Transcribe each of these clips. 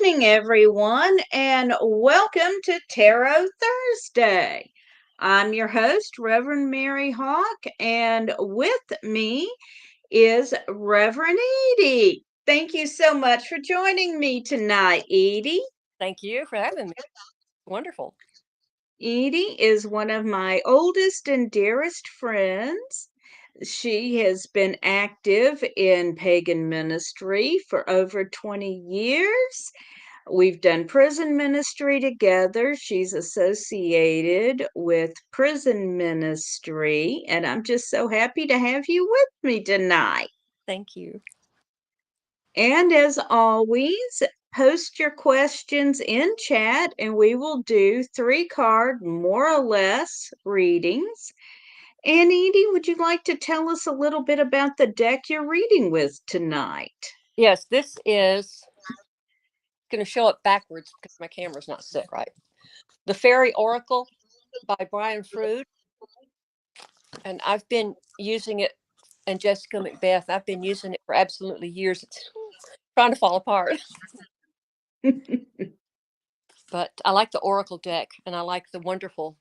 evening, everyone, and welcome to Tarot Thursday. I'm your host, Reverend Mary Hawk, and with me is Reverend Edie. Thank you so much for joining me tonight, Edie. Thank you for having me. Wonderful. Edie is one of my oldest and dearest friends. She has been active in pagan ministry for over 20 years. We've done prison ministry together. She's associated with prison ministry, and I'm just so happy to have you with me tonight. Thank you. And as always, post your questions in chat, and we will do 3 card, more or less, readings. And Edie, would you like to tell us a little bit about the deck you're reading with tonight? Yes, this is going to show up backwards because my camera's not set right. The Fairy Oracle by Brian Froud. And I've been using it, and Jessica Macbeth, I've been using it for absolutely years. It's trying to fall apart. But I like the Oracle deck, and I like the wonderful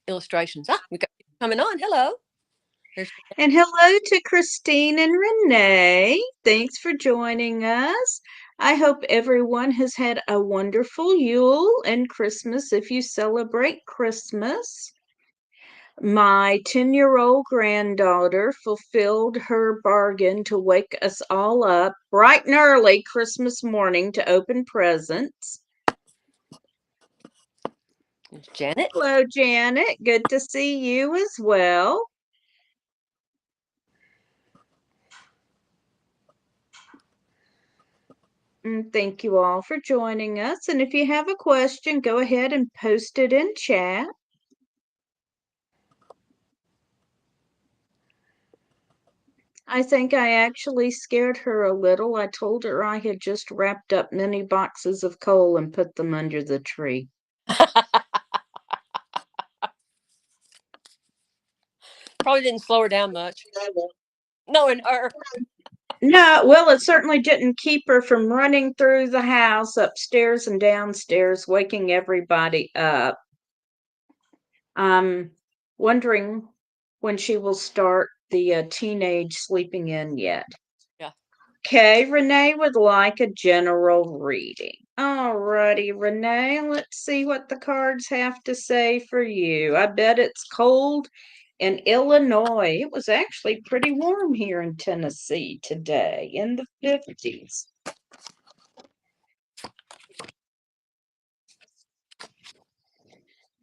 illustrations. We got people coming on. Hello. There's And hello to Christine and Renee. Thanks for joining us. I hope everyone has had a wonderful Yule and Christmas if you celebrate Christmas. My 10-year-old granddaughter fulfilled her bargain to wake us all up bright and early Christmas morning to open presents. Janet. Hello, Janet. Good to see you as well. And thank you all for joining us. And if you have a question, go ahead and post it in chat. I think I actually scared her a little. I told her I had just wrapped up many boxes of coal and put them under the tree. Probably didn't slow her down much. Knowing her. No, well, it certainly didn't keep her from running through the house, upstairs and downstairs, waking everybody up. I'm wondering when she will start the teenage sleeping in yet. Yeah. Okay, Renee would like a general reading. Alrighty, Renee, let's see what the cards have to say for you. I bet it's cold in Illinois. It was actually pretty warm here in Tennessee today in the 50s.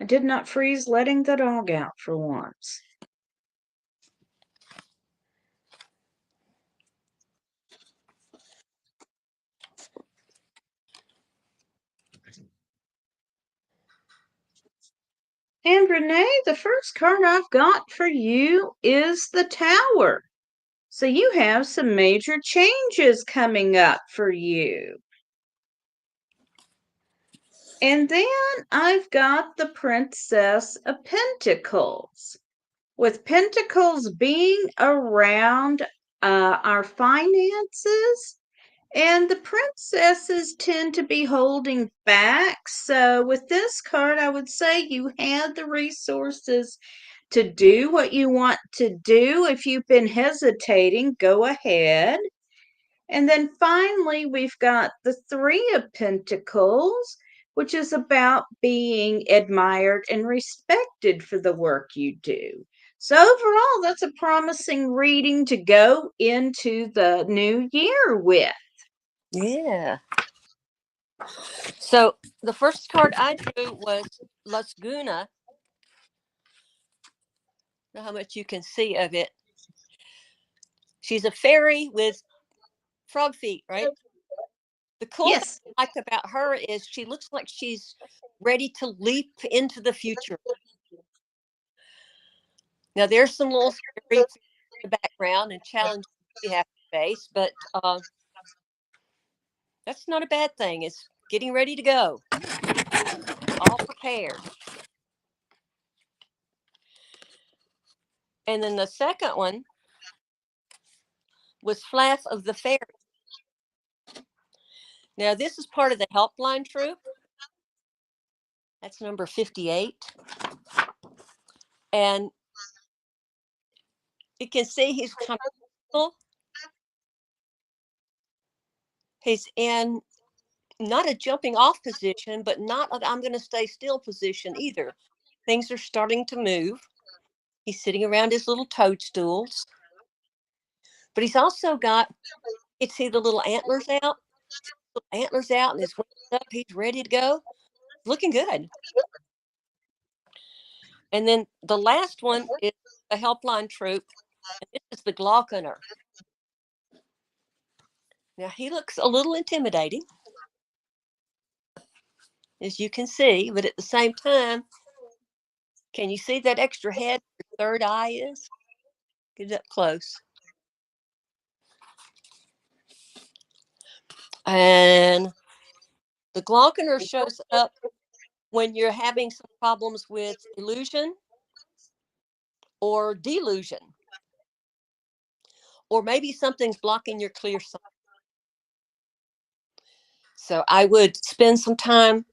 I did not freeze letting the dog out for once. And Renee, the first card I've got for you is the Tower. So you have some major changes coming up for you. And then I've got the Princess of Pentacles. With Pentacles being around our finances, and the princesses tend to be holding back. So with this card, I would say you have the resources to do what you want to do. If you've been hesitating, go ahead. And then finally, we've got the Three of Pentacles, which is about being admired and respected for the work you do. So, overall, that's a promising reading to go into the new year with. Yeah. So the first card I drew was Lasguna. Know how much you can see of it. She's a fairy with frog feet, right? The cool thing Yes. I like about her is she looks like she's ready to leap into the future. Now there's some little scary in the background and challenges you have to face, but that's not a bad thing. It's getting ready to go. All prepared. And then the second one was Flaff of the Fairy. Now, this is part of the helpline troop. That's number 58. And you can see he's comfortable. He's in not a jumping off position, but not a I'm going to stay still position either. Things are starting to move. He's sitting around his little toadstools. But he's also got, you can see the little antlers out. Antlers out and his wings up. He's ready to go. Looking good. And then the last one is a helpline troop. And this is the Glauconer. Now he looks a little intimidating, as you can see, but at the same time, can you see that extra head your third eye is? Get it up close. And the Glauconer shows up when you're having some problems with illusion or delusion, or maybe something's blocking your clear sight. So I would spend some time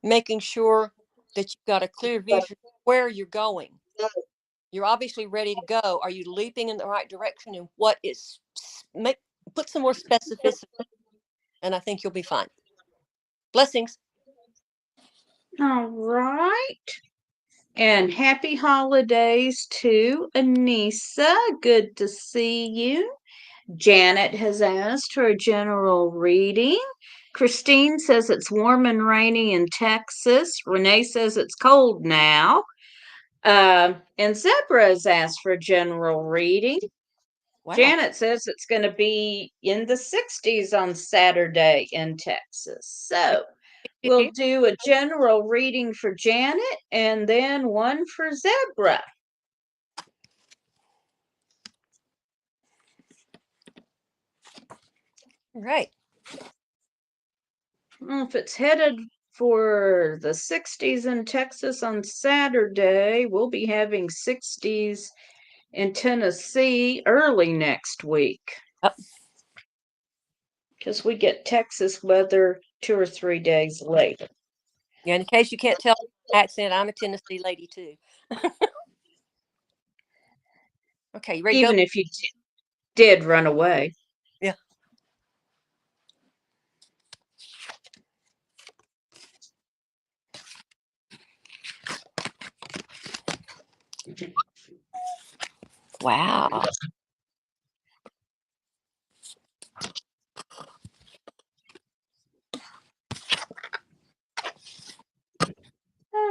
making sure that you've got a clear vision where you're going. You're obviously ready to go. Are you leaping in the right direction? And what is, put some more specificity, and I think you'll be fine. Blessings. All right. And happy holidays to Anissa. Good to see you. Janet has asked for a general reading. Christine says it's warm and rainy in Texas. Renee says it's cold now. And Zebra has asked for a general reading. Wow. Janet says it's going to be in the 60s on Saturday in Texas. So we'll do a general reading for Janet and then one for Zebra. Right. If it's headed for the 60s in Texas on Saturday, we'll be having 60s in Tennessee early next week. Yep. Because we get Texas weather 2 or 3 days later. Yeah, in case you can't tell accent, I'm a Tennessee lady too. Okay, you ready to go? Even if you did run away. Yeah. Wow.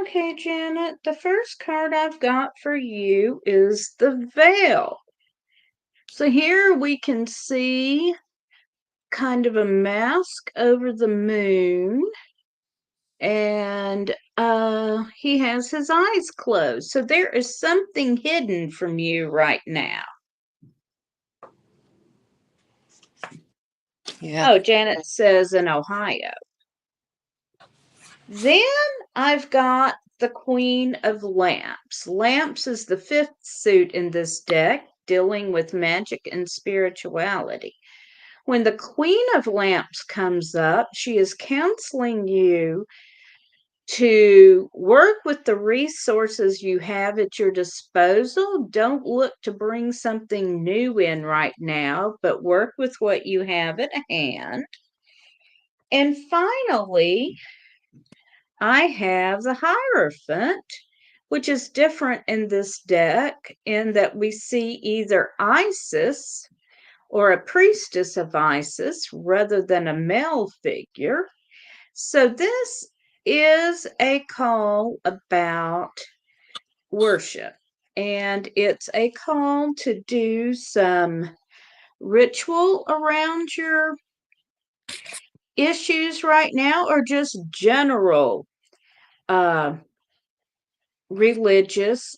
Okay, Janet, the first card I've got for you is the Veil. So here we can see kind of a mask over the moon, and he has his eyes closed. So there is something hidden from you right now. Yeah. Oh, Janet says in Ohio. Then I've got the Queen of Lamps. Lamps is the 5th suit in this deck, dealing with magic and spirituality. When the Queen of Lamps comes up, she is counseling you to work with the resources you have at your disposal. Don't look to bring something new in right now, but work with what you have at hand. And finally, I have the Hierophant, which is different in this deck in that we see either Isis or a priestess of Isis rather than a male figure. So this is a call about worship, and it's a call to do some ritual around your issues right now, or just general religious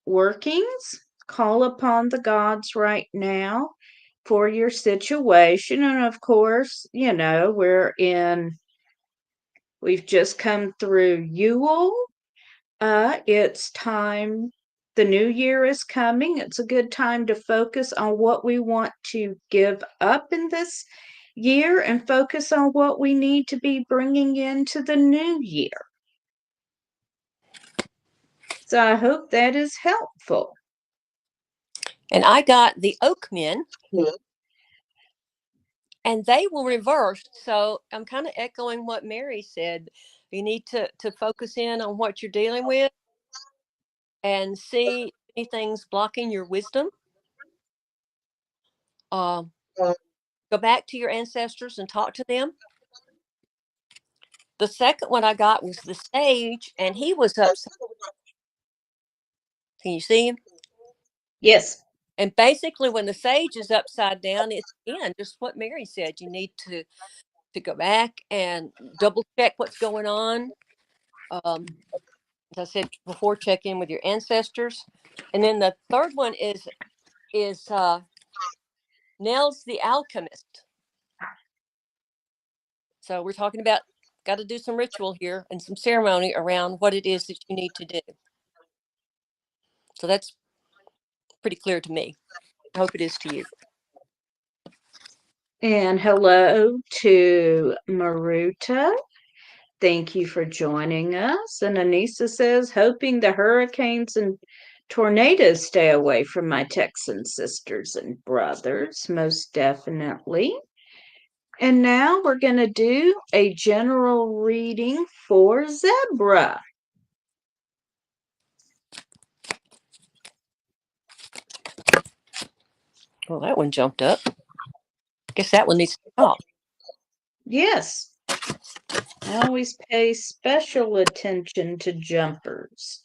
workings. Call upon the gods right now for your situation. And of course, we've just come through Yule. It's time, the new year is coming. It's a good time to focus on what we want to give up in this year and focus on what we need to be bringing into the new year. So I hope that is helpful. And I got the oak men, and they will reverse. So I'm kind of echoing what Mary said. You need to focus in on what you're dealing with and see anything's blocking your wisdom. Go back to your ancestors and talk to them. The second one I got was the sage, and he was upside. Can you see him? Yes. And basically, when the sage is upside down, it's again just what Mary said. You need to go back and double check what's going on. As I said before, check in with your ancestors. And then the third one is Nels the alchemist. So we're talking about got to do some ritual here and some ceremony around what it is that you need to do. So that's pretty clear to me. I hope it is to you. And hello to Maruta. Thank you for joining us. And Anissa says, hoping the hurricanes and tornadoes stay away from my Texan sisters and brothers, most definitely. And now we're going to do a general reading for Zebra. Well, that one jumped up. Guess that one needs to stop. Yes, I always pay special attention to jumpers.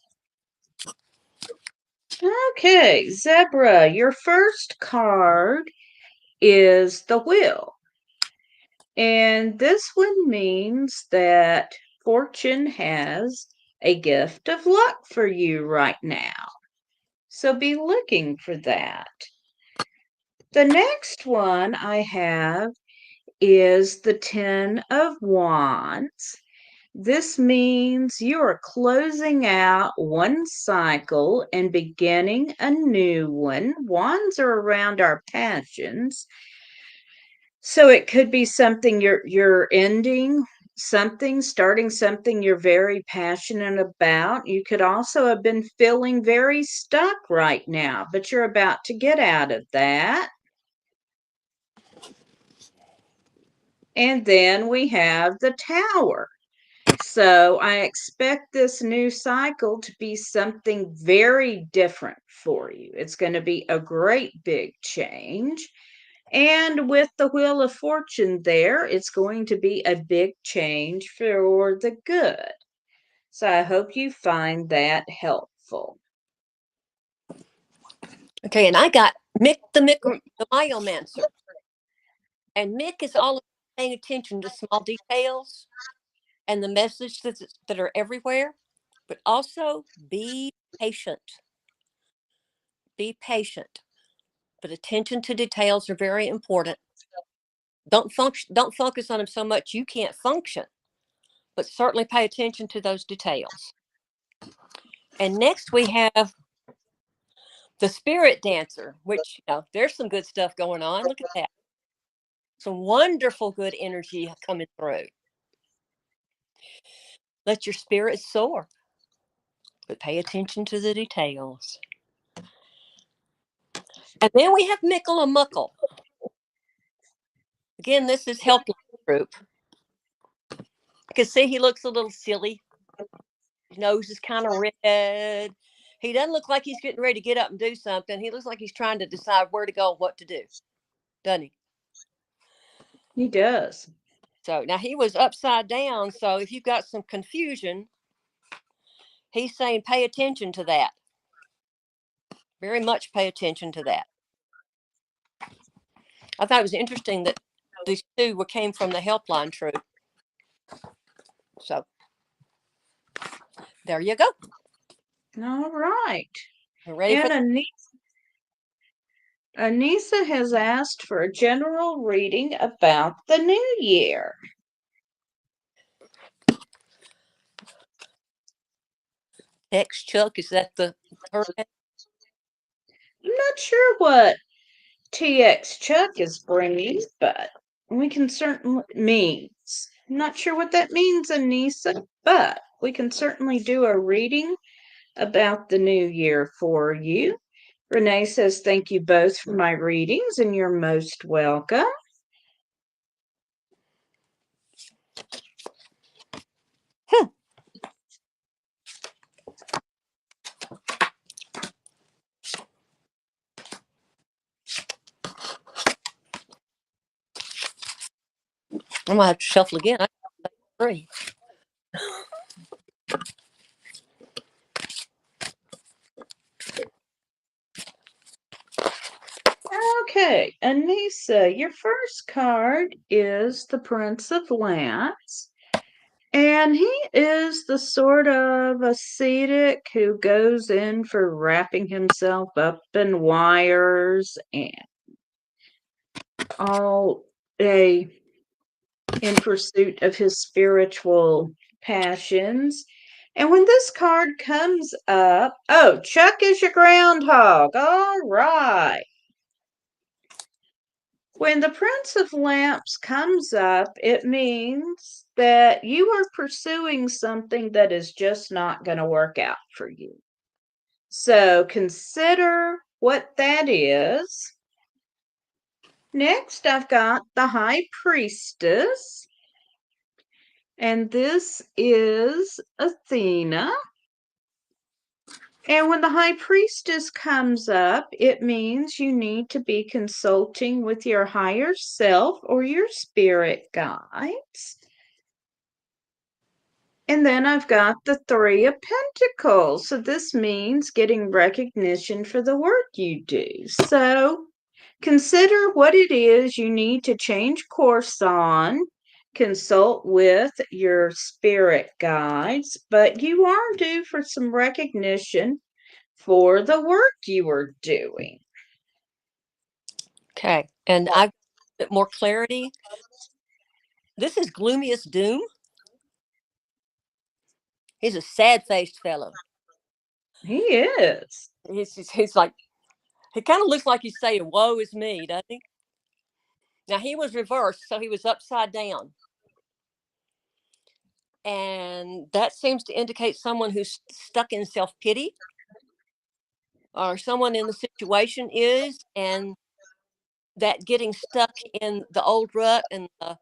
Okay, Zebra, your first card is the wheel. And this one means that fortune has a gift of luck for you right now. So be looking for that. The next one I have is the Ten of Wands. This means you are closing out one cycle and beginning a new one. Wands are around our passions. So it could be something you're ending something, starting something you're very passionate about. You could also have been feeling very stuck right now, but you're about to get out of that. And then we have the Tower. So I expect this new cycle to be something very different for you. It's going to be a great big change. And with the Wheel of Fortune there, it's going to be a big change for the good. So I hope you find that helpful. Okay, and I got the Myomancer. And Mick is all about paying attention to small details and the message that are everywhere, but also be patient. Be patient. But attention to details are very important. Don't focus on them so much you can't function, but certainly pay attention to those details. And next we have the Spirit Dancer, which there's some good stuff going on. Look at that. Some wonderful good energy coming through. Let your spirit soar, but pay attention to the details. And then we have Mickle and Muckle. Again, this is helpline group. You can see he looks a little silly. His nose is kind of red. He doesn't look like he's getting ready to get up and do something. He looks like he's trying to decide where to go and what to do, doesn't he? He does. So now he was upside down. So if you've got some confusion, he's saying pay attention to that. Very much pay attention to that. I thought it was interesting that these two came from the helpline troop. So there you go. All right. We're ready and for Anissa has asked for a general reading about the new year. X Chuck. Is that the hurricane? I'm not sure what TX Chuck is bringing, but we can certainly means. I'm not sure what that means, Anissa, but we can certainly do a reading about the new year for you. Renee says, thank you both for my readings, and you're most welcome. I'm gonna have to shuffle again. I agree. Okay, Anissa, your first card is the Prince of Lance. And he is the sort of ascetic who goes in for wrapping himself up in wires and all a in pursuit of his spiritual passions. And when this card comes up, oh, Chuck is your groundhog. All right. When the Prince of Lamps comes up, it means that you are pursuing something that is just not going to work out for you. So consider what that is. Next, I've got the High Priestess, and this is Athena. And when the High Priestess comes up, it means you need to be consulting with your higher self or your spirit guides. And then I've got the Three of Pentacles. So this means getting recognition for the work you do. So consider what it is you need to change course on. Consult with your spirit guides, but you are due for some recognition for the work you are doing. Okay, and I've got a bit more clarity. This is Gloomiest Doom. He's a sad-faced fellow. He is. He's like, he kind of looks like he's saying, "Woe is me," doesn't he? Now he was reversed, so he was upside down. And that seems to indicate someone who's stuck in self-pity, or someone in the situation is, and that getting stuck in the old rut and the,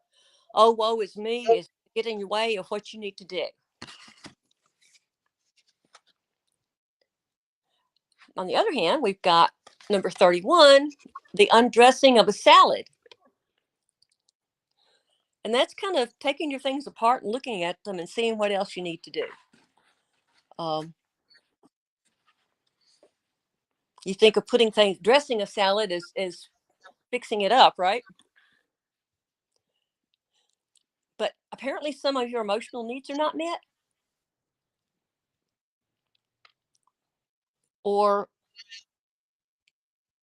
oh, woe is me, is getting in your way of what you need to do. On the other hand, we've got number 31, the undressing of a salad. And that's kind of taking your things apart and looking at them and seeing what else you need to do. You think of putting things, dressing a salad as fixing it up, right? But apparently some of your emotional needs are not met. Or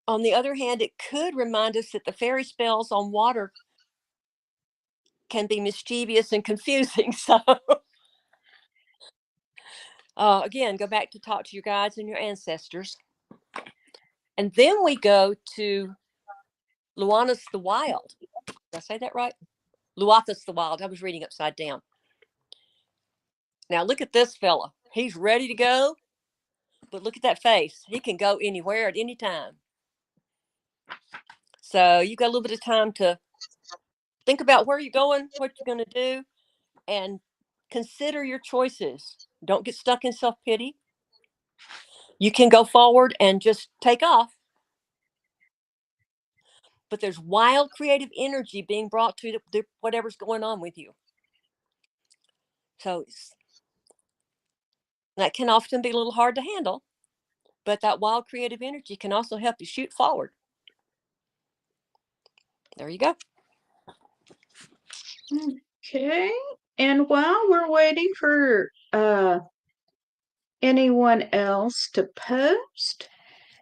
on the other hand, it could remind us that the fairy spells on water can be mischievous and confusing. So again, go back to talk to your guides and your ancestors. And then we go to Luanus the Wild. Did I say that right? Luathus the Wild. I was reading upside down. Now look at this fella. He's ready to go, but look at that face. He can go anywhere at any time. So you got a little bit of time to think about where you're going, what you're going to do, and consider your choices. Don't get stuck in self-pity. You can go forward and just take off. But there's wild creative energy being brought to whatever's going on with you. So that can often be a little hard to handle, but that wild creative energy can also help you shoot forward. There you go. Okay. And while we're waiting for anyone else to post,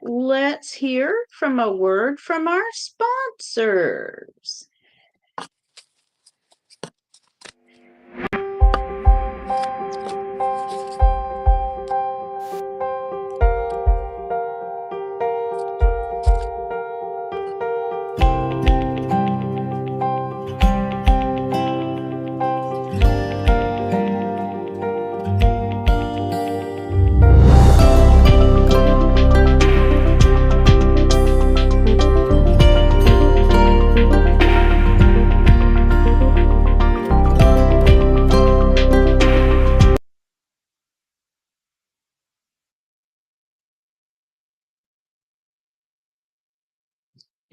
let's hear from a word from our sponsors.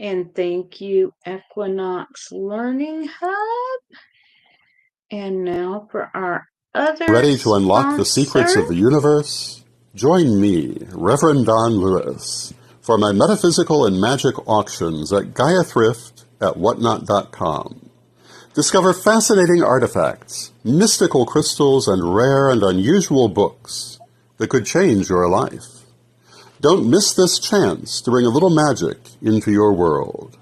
And thank you, Equinox Learning Hub. And now for our other Ready to unlock the secrets sponsor. of the universe? Join me, Reverend Don Lewis, for my metaphysical and magic auctions at Gaia Thrift at whatnot.com. Discover fascinating artifacts, mystical crystals, and rare and unusual books that could change your life. Don't miss this chance to bring a little magic into your world.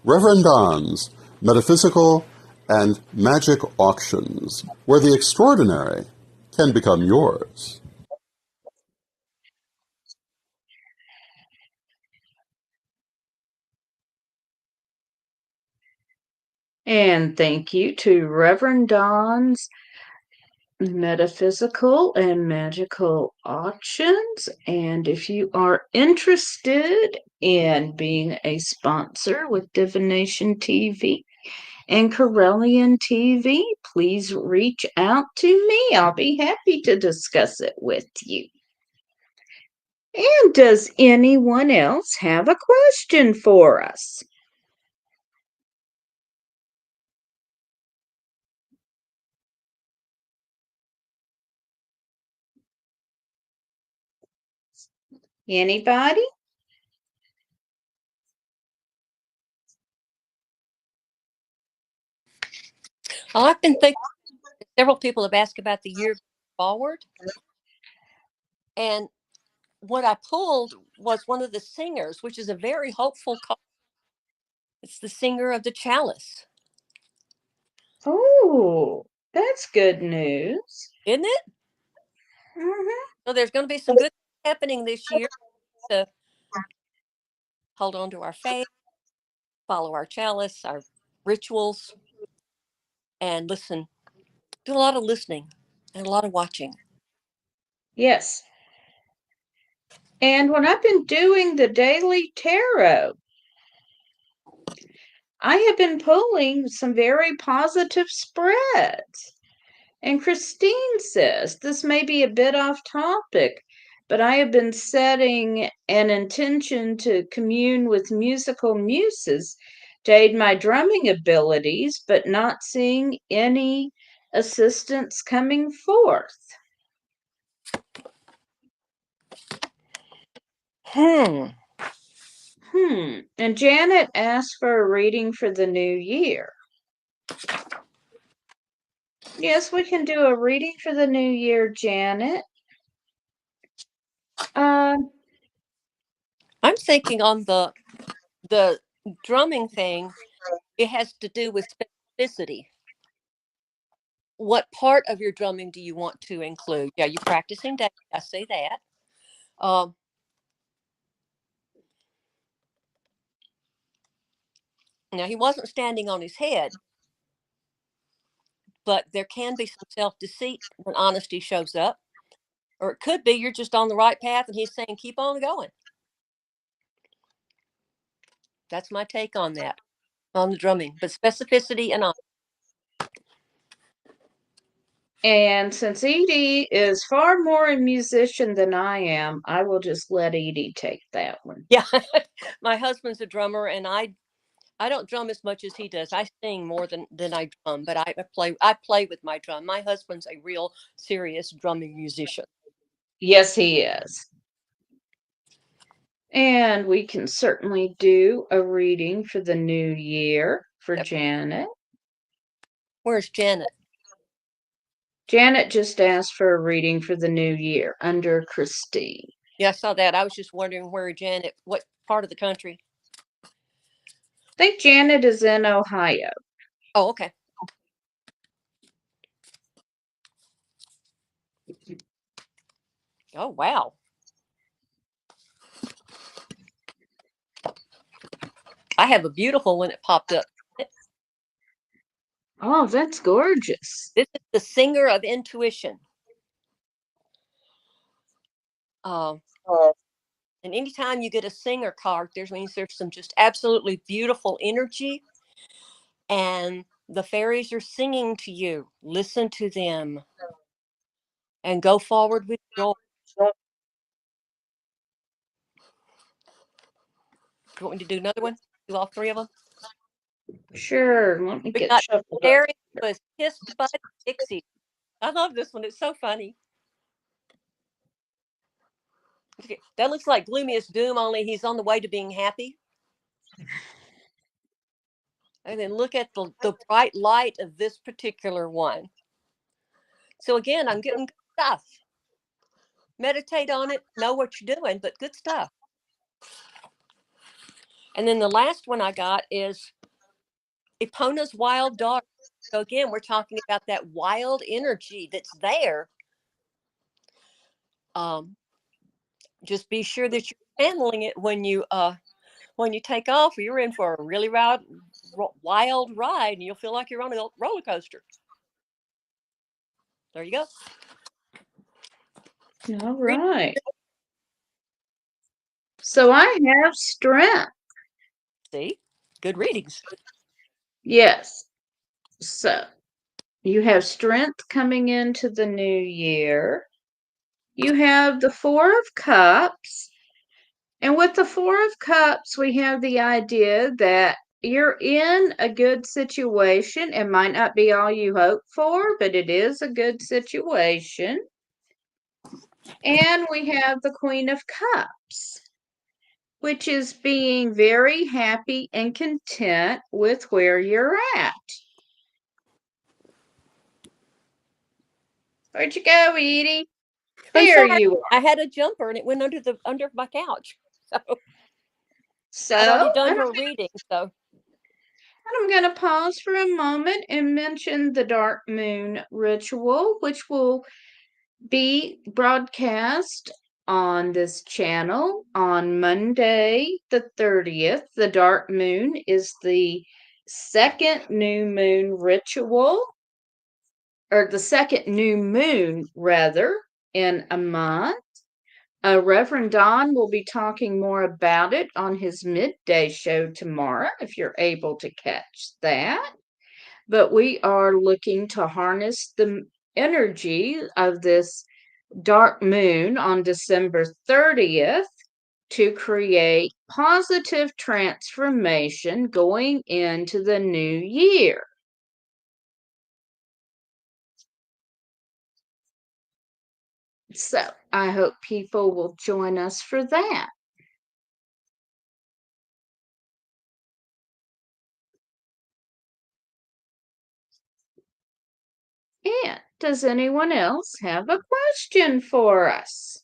Reverend Don's Metaphysical and Magic Auctions, where the extraordinary can become yours. And thank you to Reverend Don's Metaphysical and Magical Auctions. And if you are interested in being a sponsor with Divination TV and Corellian TV, please reach out to me. I'll be happy to discuss it with you. And does anyone else have a question for us? Anybody? Well, I've been thinking, several people have asked about the year forward. And what I pulled was one of the singers, which is a very hopeful card. It's the singer of the chalice. Oh, that's good news. Isn't it? Mm-hmm. So there's going to be some good happening this year to hold on to our faith, follow our chalice, our rituals, and listen. Do a lot of listening and a lot of watching. Yes. And when I've been doing the daily tarot, I have been pulling some very positive spreads. And Christine says this may be a bit off topic, but I have been setting an intention to commune with musical muses to aid my drumming abilities, but not seeing any assistance coming forth. Hmm. And Janet asked for a reading for the new year. Yes, we can do a reading for the new year, Janet. Uh, I'm thinking on the drumming thing, it has to do with specificity. What part of your drumming do you want to include? Yeah, you're practicing daily. I say that. Um, Now he wasn't standing on his head, but there can be some self-deceit when honesty shows up. Or it could be you're just on the right path and he's saying, keep on going. That's my take on that, on the drumming. But specificity and honesty. and since Edie is far more a musician than I am, I will just let Edie take that one. Yeah. My husband's a drummer and I don't drum as much as he does. I sing more than I drum, but I play with my drum. My husband's a real serious drumming musician. Yes, he is. And we can certainly do a reading for the new year for Janet. Where's Janet? Janet just asked for a reading for the new year under Christine. Yeah, I saw that. I was just wondering where Janet, what part of the country? I think Janet is in Ohio. Oh, okay. Oh, wow. I have a beautiful one that popped up. Oh, that's gorgeous. This is the singer of intuition. And anytime you get a singer card, there's means there's some just absolutely beautiful energy, and the fairies are singing to you. Listen to them and go forward with joy. Do you want me to do another one? do all three of them? Sure. Let me We get got shuffled up. Fairy was kissed by the Dixie. I love this one. It's so funny. That looks like Gloomiest Doom, only he's on the way to being happy. And then look at the bright light of this particular one. So again, I'm getting good stuff. Meditate on it, know what you're doing, but good stuff. And then the last one I got is Epona's Wild Daughter. So again, we're talking about that wild energy that's there. Just be sure that you're handling it when you take off, or you're in for a really wild ride, and you'll feel like you're on a roller coaster. There you go. All right. So I have strength. See, good readings. Yes. So you have strength coming into the new year. You have the Four of Cups. And with the Four of Cups, we have the idea that you're in a good situation. It might not be all you hope for, but it is a good situation. And we have the Queen of Cups, which is being very happy and content with where you're at. Where'd you go, Edie? There you are. I had a jumper and it went under my couch. So I'd already done her reading. So I'm going to pause for a moment and mention the Dark Moon Ritual, which will be broadcast on this channel on Monday the 30th. The Dark Moon is the second new moon ritual, or the second new moon, rather, in a month. Reverend Don will be talking more about it on his midday show tomorrow, if you're able to catch that. But we are looking to harness the energy of this dark moon on December 30th to create positive transformation going into the new year. So I hope people will join us for that. And does anyone else have a question for us?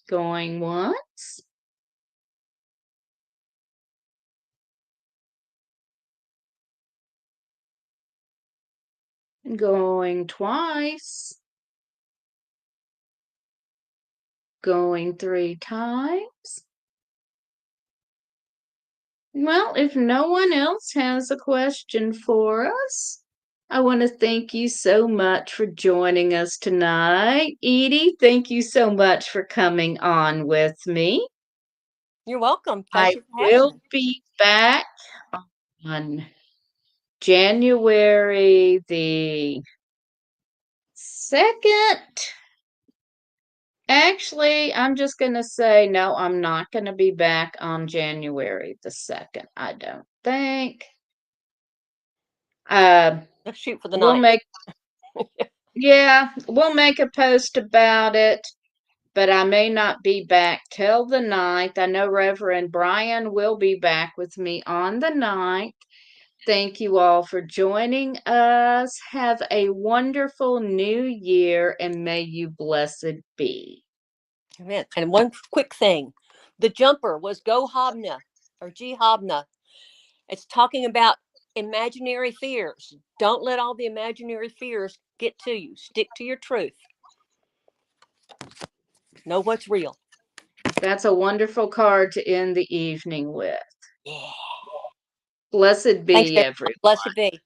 Going once? Going twice? Going 3 times? Well, if no one else has a question for us, I want to thank you so much for joining us tonight. Edie, thank you so much for coming on with me. you're welcome. I Thank you for having will me. be back on January the 2nd. Actually, I'm just going to say no, I'm not going to be back on January the 2nd, I don't think. Let's shoot for the We'll night. we'll make a post about it, but I may not be back till the 9th. I know Reverend Brian will be back with me on the 9th. Thank you all for joining us. Have a wonderful new year, and may you blessed be. Amen. And one quick thing. The jumper was Go Hobna or G Hobna. It's talking about imaginary fears. Don't let all the imaginary fears get to you. Stick to your truth. Know what's real. That's a wonderful card to end the evening with. Yeah. Blessed Thanks, be everyone. everyone. Blessed be.